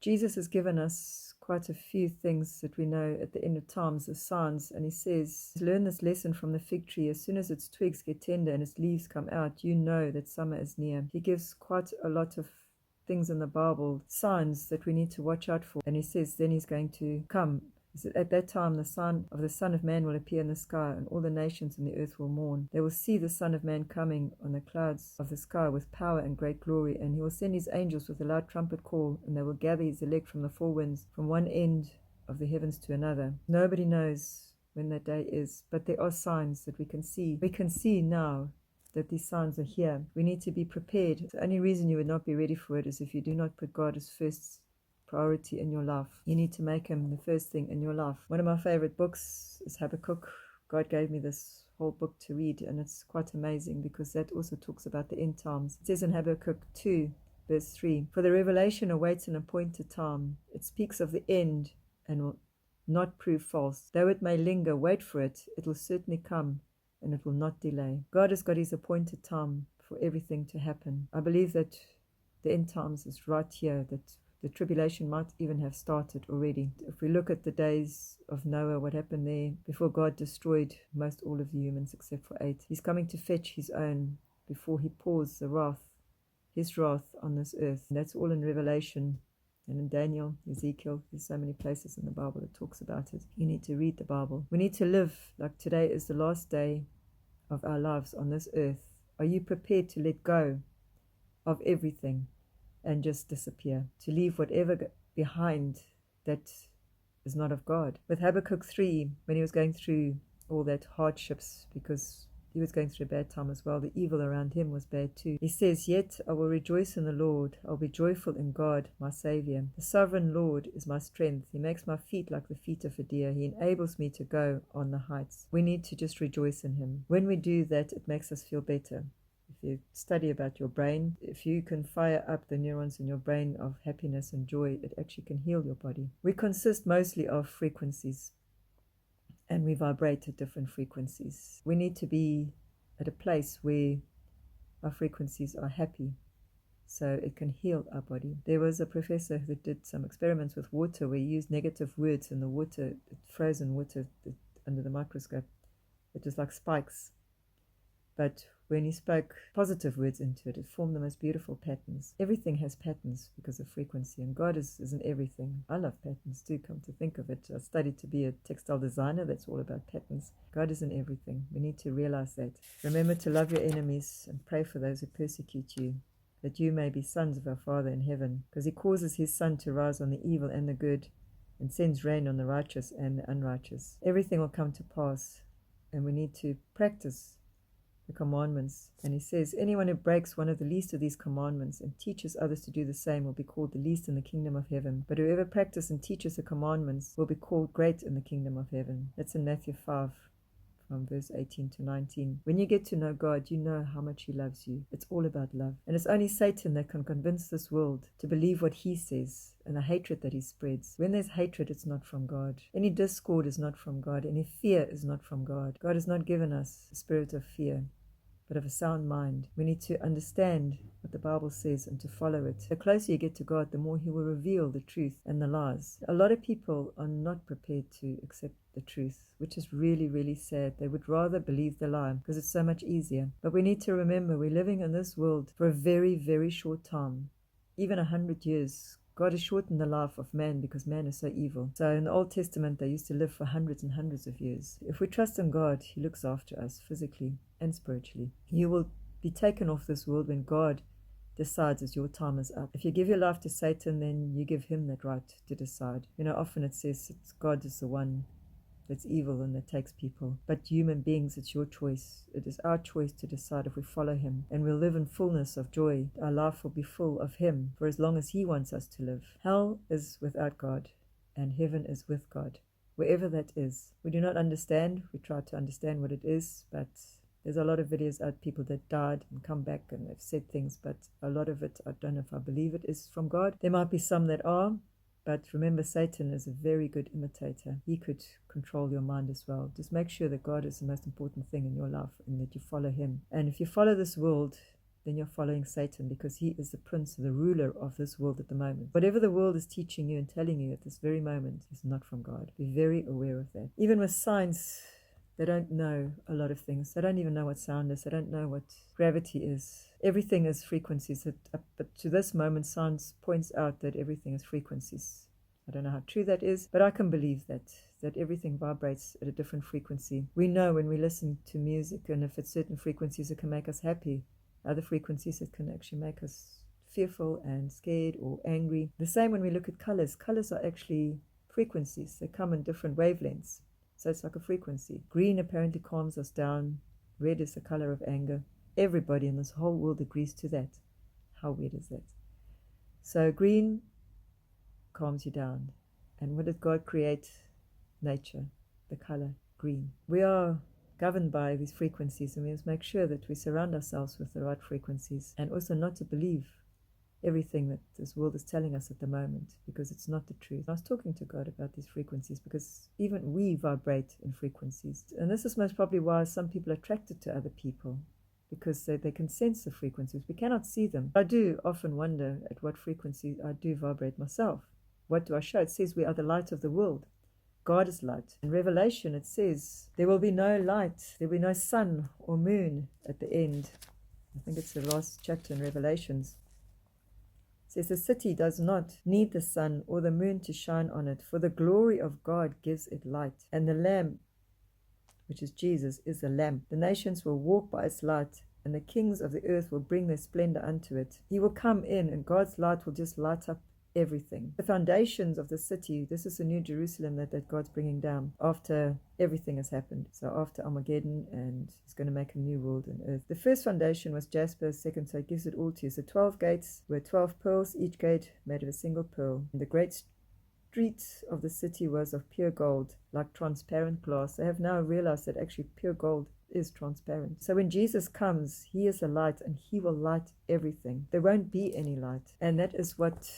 Jesus has given us quite a few things that we know at the end of times, the signs, and he says, learn this lesson from the fig tree. As soon as its twigs get tender and its leaves come out, you know that summer is near. He gives quite a lot of things in the Bible, signs that we need to watch out for. And he says, then he's going to come. He said, at that time the sign of the Son of Man will appear in the sky, and all the nations in the earth will mourn. They will see the Son of Man coming on the clouds of the sky with power and great glory, and he will send his angels with a loud trumpet call, and they will gather his elect from the four winds, from one end of the heavens to another. Nobody knows when that day is, but there are signs that we can see. We can see now that these signs are here. We need to be prepared. The only reason you would not be ready for it is if you do not put God as first priority in your life. You need to make him the first thing in your life. One of my favorite books is Habakkuk. God gave me this whole book to read, and it's quite amazing because that also talks about the end times. It says in Habakkuk 2 verse 3, for the revelation awaits an appointed time. It speaks of the end and will not prove false. Though it may linger, wait for it. It will certainly come, and it will not delay. God has got his appointed time for everything to happen. I believe that the end times is right here, that the tribulation might even have started already. If we look at the days of Noah, what happened there before God destroyed most all of the humans except for 8. He's coming to fetch his own before he pours his wrath on this earth. And that's all in Revelation and in Daniel, Ezekiel. There's so many places in the Bible that talks about it. You need to read the Bible. We need to live like today is the last day of our lives on this earth. Are you prepared to let go of everything and just disappear, to leave whatever behind that is not of God? With Habakkuk 3, when he was going through all that hardships, because he was going through a bad time as well, the evil around him was bad too. He says, yet I will rejoice in the Lord, I'll be joyful in God, my Savior. The sovereign Lord is my strength. He makes my feet like the feet of a deer. He enables me to go on the heights. We need to just rejoice in him. When we do that, it makes us feel better. If you study about your brain, if you can fire up the neurons in your brain of happiness and joy, it actually can heal your body. We consist mostly of frequencies, and we vibrate at different frequencies. We need to be at a place where our frequencies are happy, so it can heal our body. There was a professor who did some experiments with water where he used negative words in the water, frozen water under the microscope. It was like spikes. But when he spoke positive words into it, it formed the most beautiful patterns. Everything has patterns because of frequency, and God is in everything. I love patterns too, come to think of it. I studied to be a textile designer. That's all about patterns. God is in everything. We need to realize that. Remember to love your enemies and pray for those who persecute you, that you may be sons of our Father in heaven, because he causes his sun to rise on the evil and the good, and sends rain on the righteous and the unrighteous. Everything will come to pass, and we need to practice the commandments. And he says, anyone who breaks one of the least of these commandments and teaches others to do the same will be called the least in the kingdom of heaven. But whoever practices and teaches the commandments will be called great in the kingdom of heaven. That's in Matthew 5. From verse 18 to 19. When you get to know God, you know how much he loves you. It's all about love. And it's only Satan that can convince this world to believe what he says and the hatred that he spreads. When there's hatred, it's not from God. Any discord is not from God. Any fear is not from God. God has not given us a spirit of fear, but of a sound mind. We need to understand what the Bible says and to follow it. The closer you get to God, the more he will reveal the truth and the lies. A lot of people are not prepared to accept the truth, which is really, really sad. They would rather believe the lie because it's so much easier. But we need to remember we're living in this world for a very, very short time. Even 100 years. God has shortened the life of man because man is so evil. So in the Old Testament, they used to live for hundreds and hundreds of years. If we trust in God, he looks after us physically and spiritually. You will be taken off this world when God decides as your time is up. If you give your life to Satan, then you give him that right to decide. You know, often it says God is the one that's evil and that takes people. But human beings, it's your choice. It is our choice to decide if we follow him. And we'll live in fullness of joy. Our life will be full of him for as long as he wants us to live. Hell is without God, and heaven is with God. Wherever that is. We do not understand. We try to understand what it is, but there's a lot of videos out, people that died and come back and have said things, but a lot of it, I don't know if I believe it is from God. There might be some that are, but remember, Satan is a very good imitator. He could control your mind as well. Just make sure that God is the most important thing in your life and that you follow him. And if you follow this world, then you're following Satan, because he is the prince, the ruler of this world at the moment. Whatever the world is teaching you and telling you at this very moment is not from God. Be very aware of that. Even with science, they don't know a lot of things. They don't even know what sound is. They don't know what gravity is. Everything is frequencies. But to this moment, science points out that everything is frequencies. I don't know how true that is, but I can believe that everything vibrates at a different frequency. We know when we listen to music, and if it's certain frequencies, it can make us happy. Other frequencies, it can actually make us fearful and scared or angry. The same when we look at colors. Colors are actually frequencies. They come in different wavelengths. So it's like a frequency. Green apparently calms us down. Red is the color of anger. Everybody in this whole world agrees to that. How weird is that? So green calms you down. And what did God create? Nature, the color green. We are governed by these frequencies, and we must make sure that we surround ourselves with the right frequencies, and also not to believe everything that this world is telling us at the moment, because it's not the truth. I was talking to God about these frequencies, because even we vibrate in frequencies. And this is most probably why some people are attracted to other people, because they can sense the frequencies. We cannot see them. I do often wonder at what frequency I do vibrate myself. What do I show? It says we are the light of the world. God is light. In Revelation it says there will be no light, there will be no sun or moon at the end. I think it's the last chapter in Revelations. It says the city does not need the sun or the moon to shine on it, for the glory of God gives it light, and the Lamb, which is Jesus, is the lamp. The nations will walk by its light, and the kings of the earth will bring their splendor unto it. He will come in, and God's light will just light up everything. The foundations of the city, this is the new Jerusalem that God's bringing down after everything has happened. So after Armageddon, and he's going to make a new world on earth. The first foundation was jasper, second, so it gives it all to you. So 12 gates were 12 pearls, each gate made of a single pearl. And the great street of the city was of pure gold, like transparent glass. They have now realized that actually pure gold is transparent. So when Jesus comes, he is the light, and he will light everything. There won't be any light. And that is what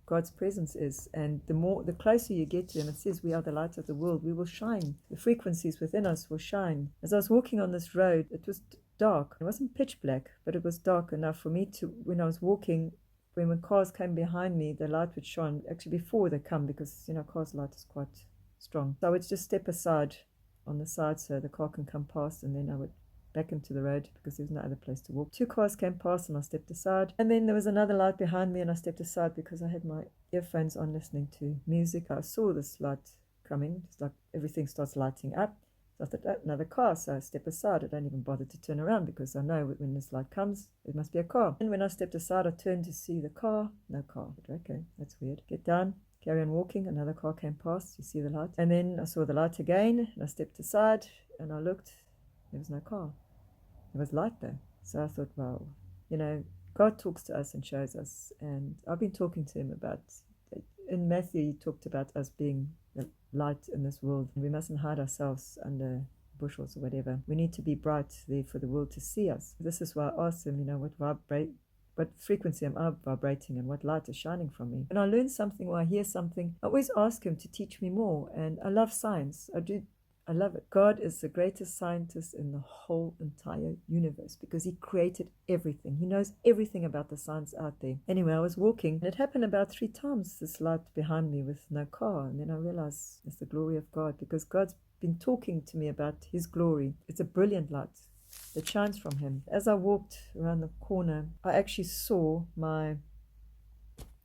God's presence is. And the closer you get to him, it says we are the light of the world. We will shine. The frequencies within us will shine. As I was walking on this road, it was dark. It wasn't pitch black, but it was dark enough for me to, when I was walking, when cars came behind me, the light would shine actually before they come, because cars' light is quite strong. So I would just step aside on the side so the car can come past, and then I would back into the road because there's no other place to walk. 2 cars came past and I stepped aside, and then there was another light behind me and I stepped aside because I had my earphones on listening to music. I saw this light coming. It's like everything starts lighting up. So I thought, oh, another car. So I step aside. I don't even bother to turn around because I know when this light comes, it must be a car. And when I stepped aside, I turned to see the car. No car. Okay, that's weird. Get down. Carry on walking. Another car came past. You see the light. And then I saw the light again and I stepped aside and I looked. There was no car. There was light though. So I thought, wow, God talks to us and shows us. And I've been talking to him about, in Matthew, he talked about us being the light in this world. We mustn't hide ourselves under bushels or whatever. We need to be bright there for the world to see us. This is why I asked him, what frequency am I vibrating and what light is shining from me? And I learn something or I hear something, I always ask him to teach me more. And I love science. I love it. God is the greatest scientist in the whole entire universe because he created everything. He knows everything about the science out there. Anyway, I was walking and it happened about 3 times, this light behind me with no car. And then I realized it's the glory of God because God's been talking to me about his glory. It's a brilliant light that shines from him. As I walked around the corner, I actually saw my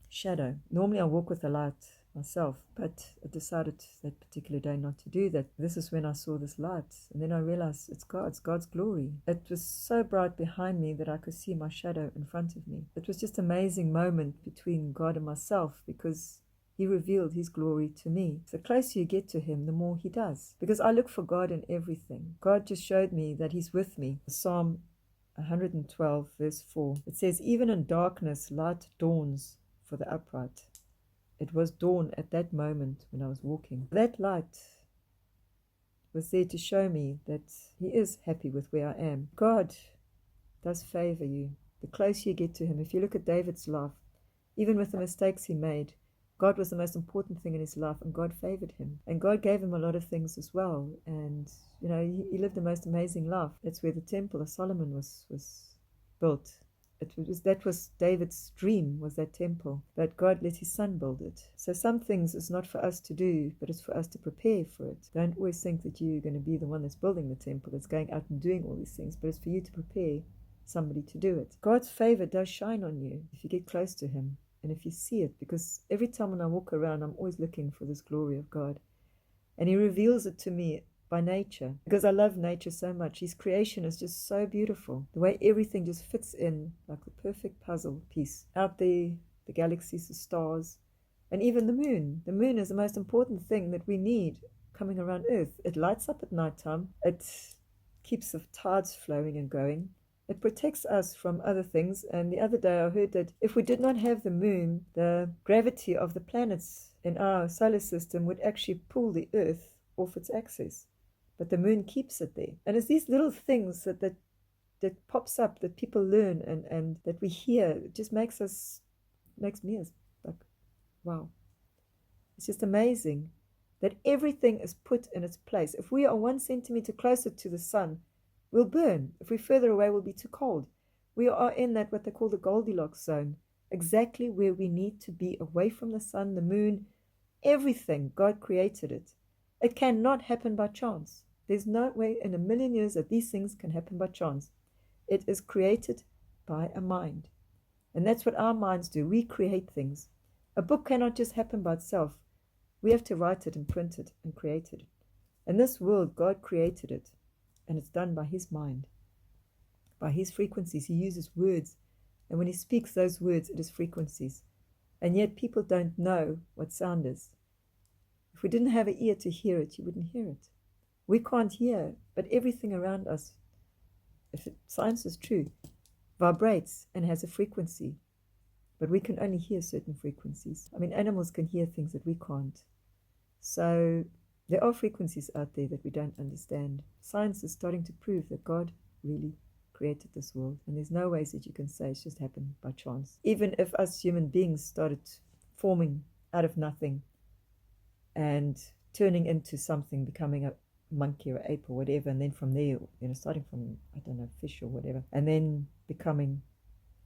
shadow. Normally I walk with the light myself, but I decided that particular day not to do that. This is when I saw this light, and then I realized it's God's glory. It was so bright behind me that I could see my shadow in front of me. It was just an amazing moment between God and myself because he revealed his glory to me. The closer you get to him, the more he does, because I look for God in everything. God just showed me that he's with me. Psalm 112 verse 4, it says, even in darkness light dawns for the upright. It was dawn at that moment when I was walking. That light was there to show me that he is happy with where I am. God does favor you. The closer you get to him, if you look at David's life, even with the mistakes he made, God was the most important thing in his life and God favored him. And God gave him a lot of things as well. And, he lived the most amazing life. That's where the temple of Solomon was built. That was David's dream, was that temple. But God let his son build it. So some things is not for us to do, but it's for us to prepare for it. Don't always think that you're going to be the one that's building the temple, that's going out and doing all these things, but it's for you to prepare somebody to do it. God's favor does shine on you if you get close to him and if you see it, because every time when I walk around, I'm always looking for this glory of God. And he reveals it to me by nature, because I love nature so much. His creation is just so beautiful. The way everything just fits in like a perfect puzzle piece. Out there, the galaxies, the stars, and even the moon. The moon is the most important thing that we need coming around Earth. It lights up at night time. It keeps the tides flowing and going. It protects us from other things. And the other day I heard that if we did not have the moon, the gravity of the planets in our solar system would actually pull the Earth off its axis. But the moon keeps it there. And it's these little things that pops up, that people learn and that we hear. It just makes me like, wow. It's just amazing that everything is put in its place. If we are 1 centimeter closer to the sun, we'll burn. If we're further away, we'll be too cold. We are in that what they call the Goldilocks zone, exactly where we need to be, away from the sun, the moon, everything. God created it. It cannot happen by chance. There's no way in a million years that these things can happen by chance. It is created by a mind. And that's what our minds do. We create things. A book cannot just happen by itself. We have to write it and print it and create it. In this world, God created it. And it's done by his mind, by his frequencies. He uses words. And when he speaks those words, it is frequencies. And yet people don't know what sound is. If we didn't have an ear to hear it, you wouldn't hear it. We can't hear, but everything around us, if science is true, vibrates and has a frequency. But we can only hear certain frequencies. I mean, animals can hear things that we can't. So there are frequencies out there that we don't understand. Science is starting to prove that God really created this world. And there's no ways that you can say it's just happened by chance. Even if us human beings started forming out of nothing and turning into something, becoming a monkey or ape or whatever, and then from there, starting from, I don't know, fish or whatever, and then becoming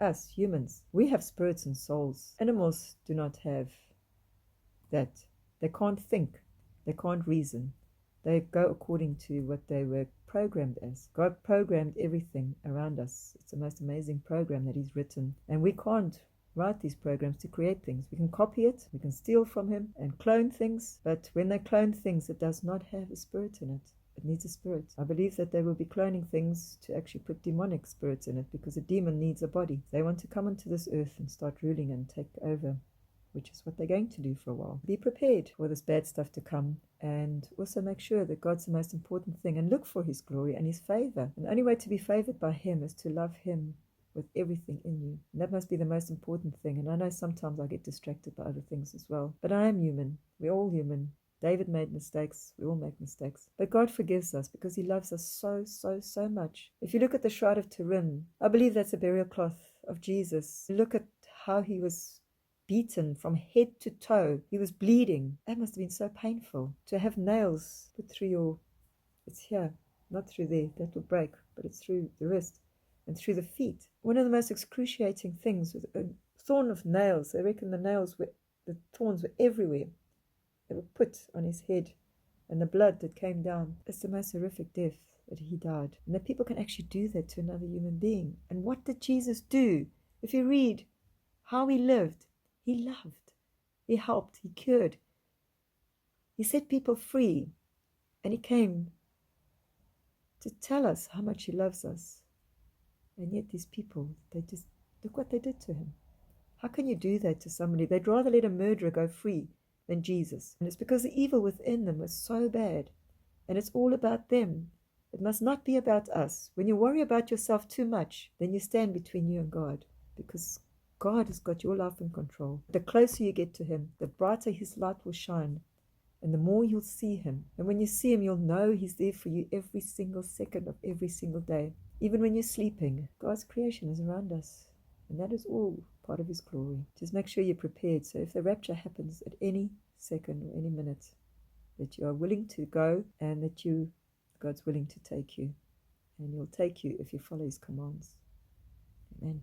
us, humans. We have spirits and souls. Animals do not have that. They can't think. They can't reason. They go according to what they were programmed as. God programmed everything around us. It's the most amazing program that he's written. And we can't write these programs to create things. We can copy it, we can steal from him and clone things, but when they clone things, it does not have a spirit in it. It needs a spirit. I believe that they will be cloning things to actually put demonic spirits in it, because a demon needs a body. They want to come onto this earth and start ruling and take over, which is what they're going to do for a while. Be prepared for this bad stuff to come, and also make sure that God's the most important thing, and look for his glory and his favor. And the only way to be favored by him is to love him with everything in you. And that must be the most important thing. And I know sometimes I get distracted by other things as well. But I am human. We're all human. David made mistakes. We all make mistakes. But God forgives us because he loves us so, so, so much. If you look at the Shroud of Turin, I believe that's a burial cloth of Jesus. Look at how he was beaten from head to toe. He was bleeding. That must have been so painful. To have nails put through your... It's here, not through there. That will break. But it's through the wrist and through the feet. One of the most excruciating things was a thorn of nails. I reckon the thorns were everywhere. They were put on his head, and the blood that came down. It's the most horrific death that he died. And that people can actually do that to another human being. And what did Jesus do? If you read how he lived, he loved, he helped, he cured. He set people free, and he came to tell us how much he loves us. And yet these people, they just, look what they did to him. How can you do that to somebody? They'd rather let a murderer go free than Jesus. And it's because the evil within them was so bad. And it's all about them. It must not be about us. When you worry about yourself too much, then you stand between you and God. Because God has got your life in control. The closer you get to him, the brighter his light will shine. And the more you'll see him. And when you see him, you'll know he's there for you every single second of every single day. Even when you're sleeping, God's creation is around us. And that is all part of his glory. Just make sure you're prepared. So if the rapture happens at any second or any minute, that you are willing to go, and that God's willing to take you. And he'll take you if you follow his commands. Amen.